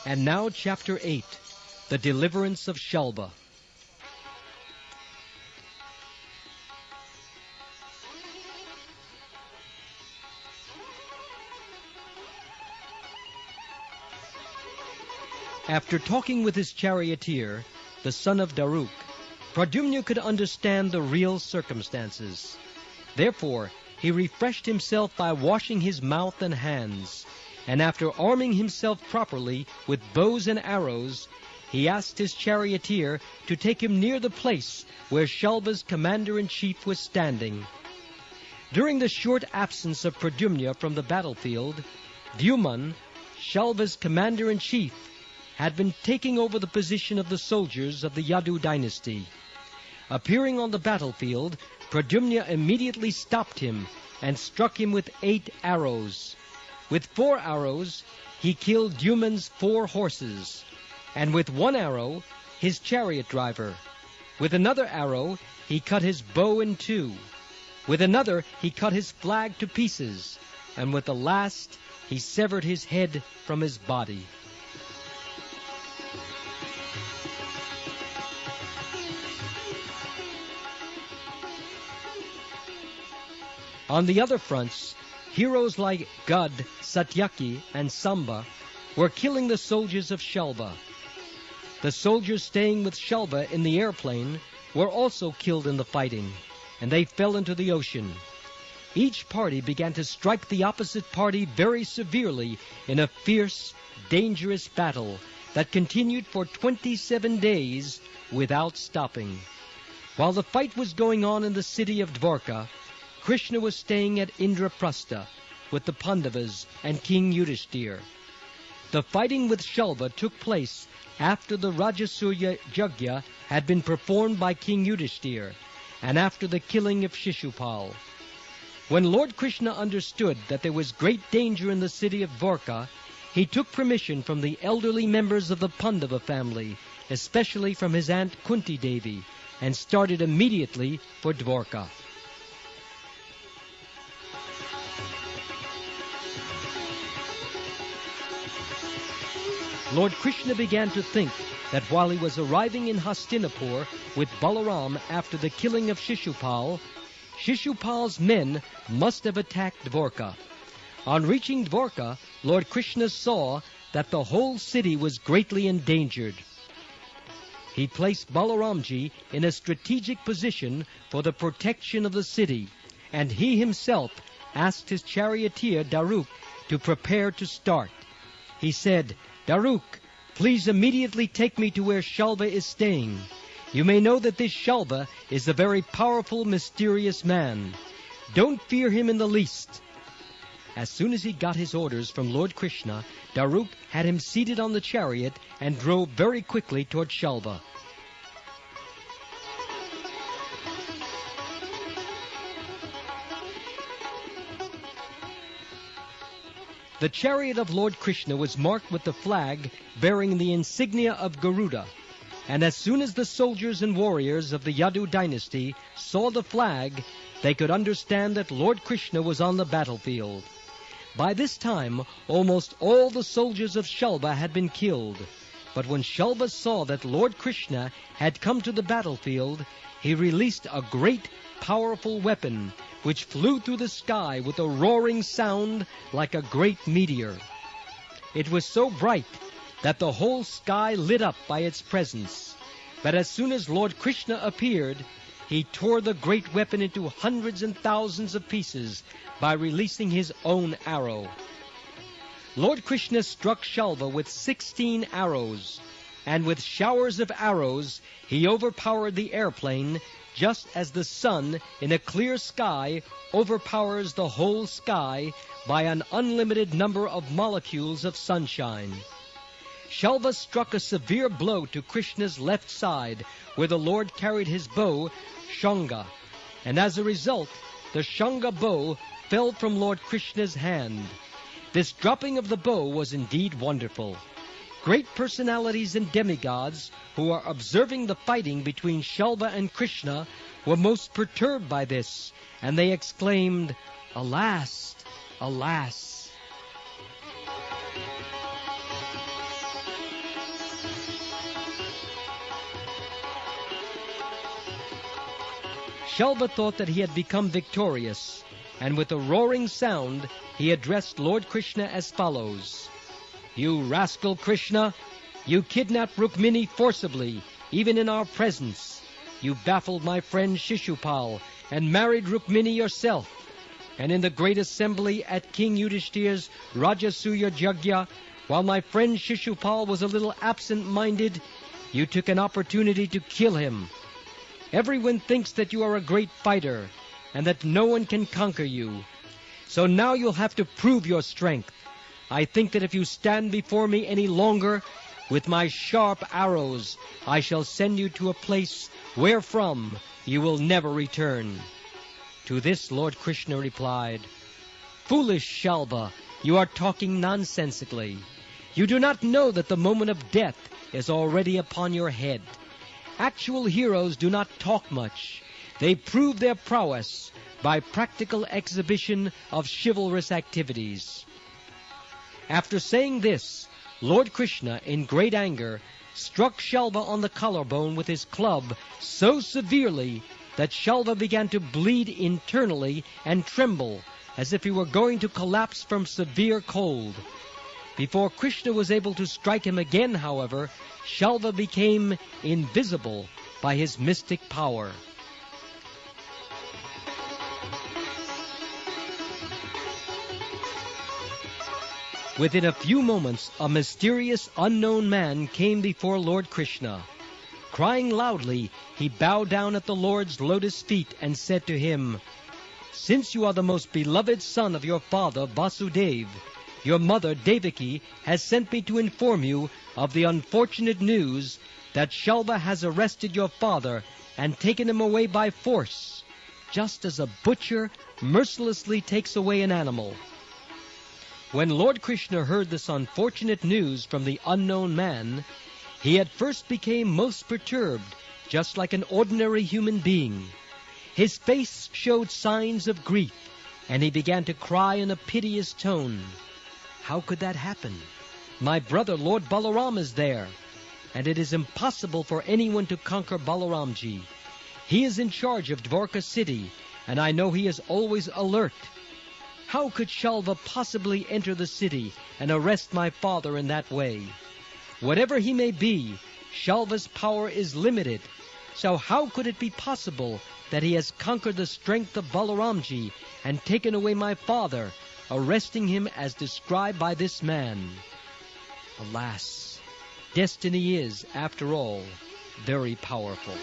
And now Chapter 8, The Deliverance of Shalva. After talking with his charioteer, the son of Dvaraka, Pradyumna could understand the real circumstances. Therefore, he refreshed himself by washing his mouth and hands, and after arming himself properly with bows and arrows, he asked his charioteer to take him near the place where Shalva's commander-in-chief was standing. During the short absence of Pradyumna from the battlefield, Dvuman, Shalva's commander-in-chief, had been taking over the position of the soldiers of the Yadu dynasty. Appearing on the battlefield, Pradyumna immediately stopped him and struck him with 8 arrows. With 4 arrows, he killed Dvuman's 4 horses, and with 1 arrow, his chariot driver. With another arrow, he cut his bow in 2. With another, he cut his flag to pieces, and with the last, he severed his head from his body. On the other fronts, heroes like Gad, Satyaki, and Samba were killing the soldiers of Shalva. The soldiers staying with Shalva in the airplane were also killed in the fighting, and they fell into the ocean. Each party began to strike the opposite party very severely in a fierce, dangerous battle that continued for 27 days without stopping. While the fight was going on in the city of Dvaraka, Krishna was staying at Indraprastha with the Pandavas and King Yudhishthir. The fighting with Shalva took place after the Rajasuya Yajna had been performed by King Yudhishthir, and after the killing of Shishupal. When Lord Krishna understood that there was great danger in the city of Dvaraka, he took permission from the elderly members of the Pandava family, especially from his aunt Kunti Devi, and started immediately for Dvaraka. Lord Krishna began to think that while he was arriving in Hastinapur with Balaram after the killing of Shishupal, Shishupal's men must have attacked Dvaraka. On reaching Dvaraka, Lord Krishna saw that the whole city was greatly endangered. He placed Balaramji in a strategic position for the protection of the city, and he himself asked his charioteer Dvaraka to prepare to start. He said, "Dvaraka, please immediately take me to where Shalva is staying. You may know that this Shalva is a very powerful, mysterious man. Don't fear him in the least." As soon as he got his orders from Lord Krishna, Dvaraka had him seated on the chariot and drove very quickly toward Shalva. The chariot of Lord Krishna was marked with the flag bearing the insignia of Garuda, and as soon as the soldiers and warriors of the Yadu dynasty saw the flag, they could understand that Lord Krishna was on the battlefield. By this time, almost all the soldiers of Shalva had been killed, but when Shalva saw that Lord Krishna had come to the battlefield, he released a great, powerful weapon, which flew through the sky with a roaring sound like a great meteor. It was so bright that the whole sky lit up by its presence. But as soon as Lord Krishna appeared, he tore the great weapon into hundreds and thousands of pieces by releasing his own arrow. Lord Krishna struck Shalva with 16 arrows, and with showers of arrows he overpowered the airplane, just as the sun in a clear sky overpowers the whole sky by an unlimited number of molecules of sunshine. Shalva struck a severe blow to Krishna's left side, where the Lord carried his bow, Shanga, and as a result, the Shanga bow fell from Lord Krishna's hand. This dropping of the bow was indeed wonderful. Great personalities and demigods who are observing the fighting between Shalva and Krishna were most perturbed by this, and they exclaimed, "Alas, alas!" Shalva thought that he had become victorious, and with a roaring sound he addressed Lord Krishna as follows: "You rascal Krishna, you kidnapped Rukmini forcibly, even in our presence. You baffled my friend Shishupal and married Rukmini yourself. And in the great assembly at King Yudhishthir's Rajasuya Jagya, while my friend Shishupal was a little absent-minded, you took an opportunity to kill him. Everyone thinks that you are a great fighter and that no one can conquer you. So now you'll have to prove your strength. I think that if you stand before me any longer, with my sharp arrows I shall send you to a place wherefrom you will never return." To this Lord Krishna replied, "Foolish Shalva, you are talking nonsensically. You do not know that the moment of death is already upon your head. Actual heroes do not talk much. They prove their prowess by practical exhibition of chivalrous activities." After saying this, Lord Krishna, in great anger, struck Shalva on the collarbone with his club so severely that Shalva began to bleed internally and tremble as if he were going to collapse from severe cold. Before Krishna was able to strike him again, however, Shalva became invisible by his mystic power. Within a few moments, a mysterious unknown man came before Lord Krishna. Crying loudly, he bowed down at the Lord's lotus feet and said to him, "Since you are the most beloved son of your father Vasudeva, your mother Devaki has sent me to inform you of the unfortunate news that Shalva has arrested your father and taken him away by force, just as a butcher mercilessly takes away an animal." When Lord Krishna heard this unfortunate news from the unknown man, he at first became most perturbed, just like an ordinary human being. His face showed signs of grief, and he began to cry in a piteous tone. "How could that happen? My brother Lord Balaram is there, and it is impossible for anyone to conquer Balaramji. He is in charge of Dvaraka city, and I know he is always alert. How could Shalva possibly enter the city and arrest my father in that way? Whatever he may be, Shalva's power is limited, so how could it be possible that he has conquered the strength of Balaramji and taken away my father, arresting him as described by this man? Alas, destiny is, after all, very powerful."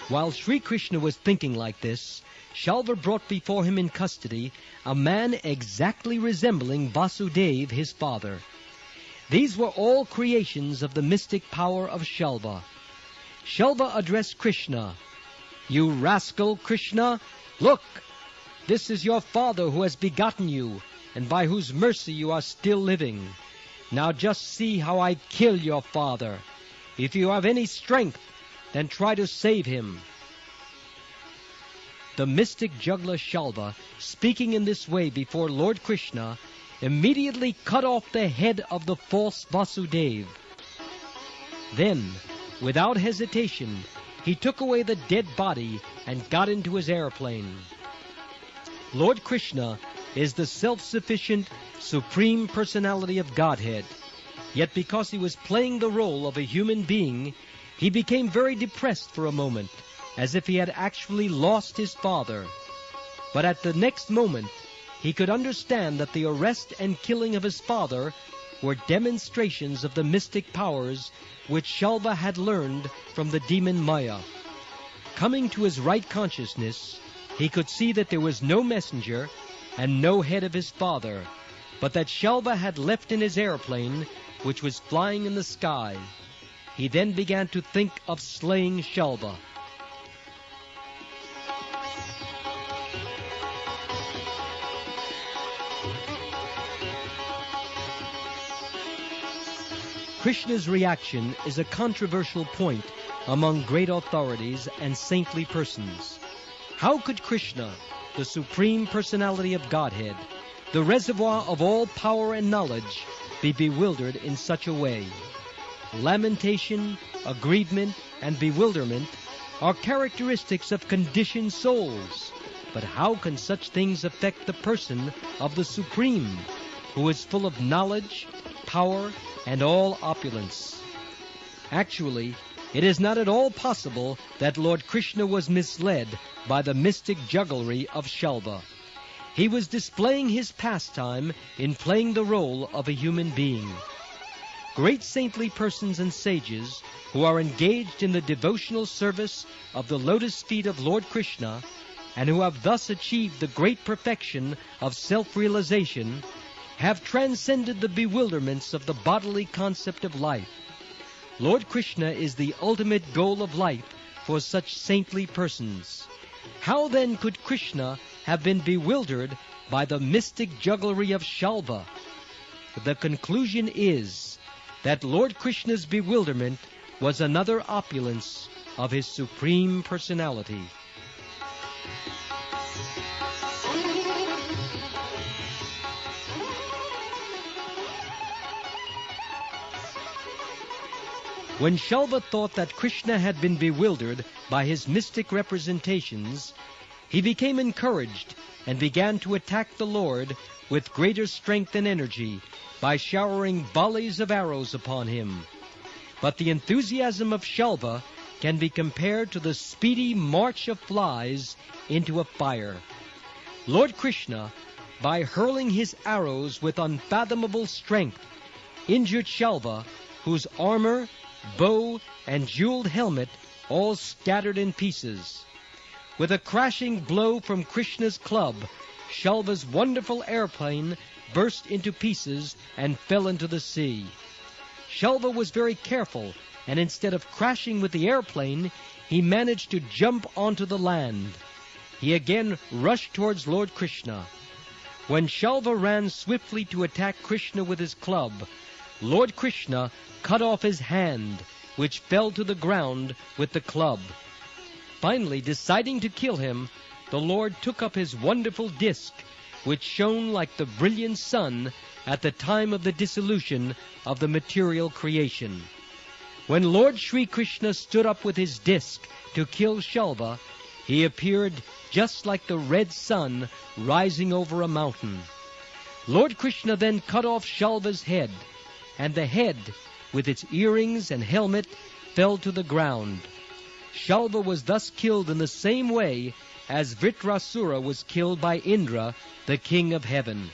While Sri Krishna was thinking like this, Shalva brought before him in custody a man exactly resembling Vasudeva, his father. These were all creations of the mystic power of Shalva. Shalva addressed Krishna, "You rascal Krishna, look! This is your father who has begotten you, and by whose mercy you are still living. Now just see how I kill your father. If you have any strength, then try to save him." The mystic juggler Shalva, speaking in this way before Lord Krishna, immediately cut off the head of the false Vasudeva. Then, without hesitation, he took away the dead body and got into his airplane. Lord Krishna is the self-sufficient, supreme personality of Godhead. Yet because he was playing the role of a human being, he became very depressed for a moment, as if he had actually lost his father. But at the next moment, he could understand that the arrest and killing of his father were demonstrations of the mystic powers which Shalva had learned from the demon Maya. Coming to his right consciousness, he could see that there was no messenger and no head of his father, but that Shalva had left in his airplane, which was flying in the sky. He then began to think of slaying Shalva. Krishna's reaction is a controversial point among great authorities and saintly persons. How could Krishna, the Supreme Personality of Godhead, the reservoir of all power and knowledge, be bewildered in such a way? Lamentation, aggrievement, and bewilderment are characteristics of conditioned souls. But how can such things affect the person of the Supreme, who is full of knowledge, power, and all opulence? Actually, it is not at all possible that Lord Krishna was misled by the mystic jugglery of Shalva. He was displaying his pastime in playing the role of a human being. Great saintly persons and sages who are engaged in the devotional service of the lotus feet of Lord Krishna, and who have thus achieved the great perfection of self-realization, have transcended the bewilderments of the bodily concept of life. Lord Krishna is the ultimate goal of life for such saintly persons. How then could Krishna have been bewildered by the mystic jugglery of Shalva? The conclusion is that Lord Krishna's bewilderment was another opulence of his Supreme Personality. When Shalva thought that Krishna had been bewildered by his mystic representations, he became encouraged and began to attack the Lord with greater strength and energy by showering volleys of arrows upon him. But the enthusiasm of Shalva can be compared to the speedy march of flies into a fire. Lord Krishna, by hurling his arrows with unfathomable strength, injured Shalva, whose armor, bow, and jeweled helmet all scattered in pieces. With a crashing blow from Krishna's club, Shalva's wonderful airplane burst into pieces and fell into the sea. Shalva was very careful, and instead of crashing with the airplane, he managed to jump onto the land. He again rushed towards Lord Krishna. When Shalva ran swiftly to attack Krishna with his club, Lord Krishna cut off his hand, which fell to the ground with the club. Finally, deciding to kill him, the Lord took up his wonderful disc, which shone like the brilliant sun at the time of the dissolution of the material creation. When Lord Sri Krishna stood up with his disc to kill Shalva, he appeared just like the red sun rising over a mountain. Lord Krishna then cut off Shalva's head, and the head, with its earrings and helmet, fell to the ground. Shalva was thus killed in the same way as Vritrasura was killed by Indra, the king of heaven.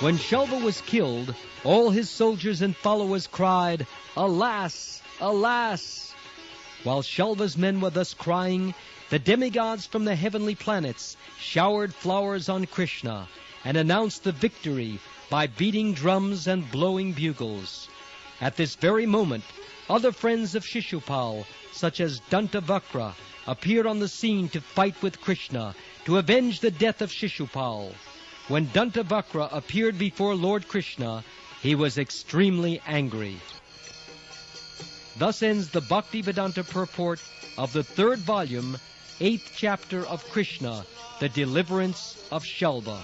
When Shalva was killed, all his soldiers and followers cried, "Alas! Alas!" While Shalva's men were thus crying, the demigods from the heavenly planets showered flowers on Krishna and announced the victory by beating drums and blowing bugles. At this very moment, other friends of Shishupal, such as Dantavakra, appeared on the scene to fight with Krishna, to avenge the death of Shishupal. When Dantavakra appeared before Lord Krishna, he was extremely angry. Thus ends the Bhaktivedanta purport of the 3rd volume, 8th chapter of Krishna, the Deliverance of Shalva.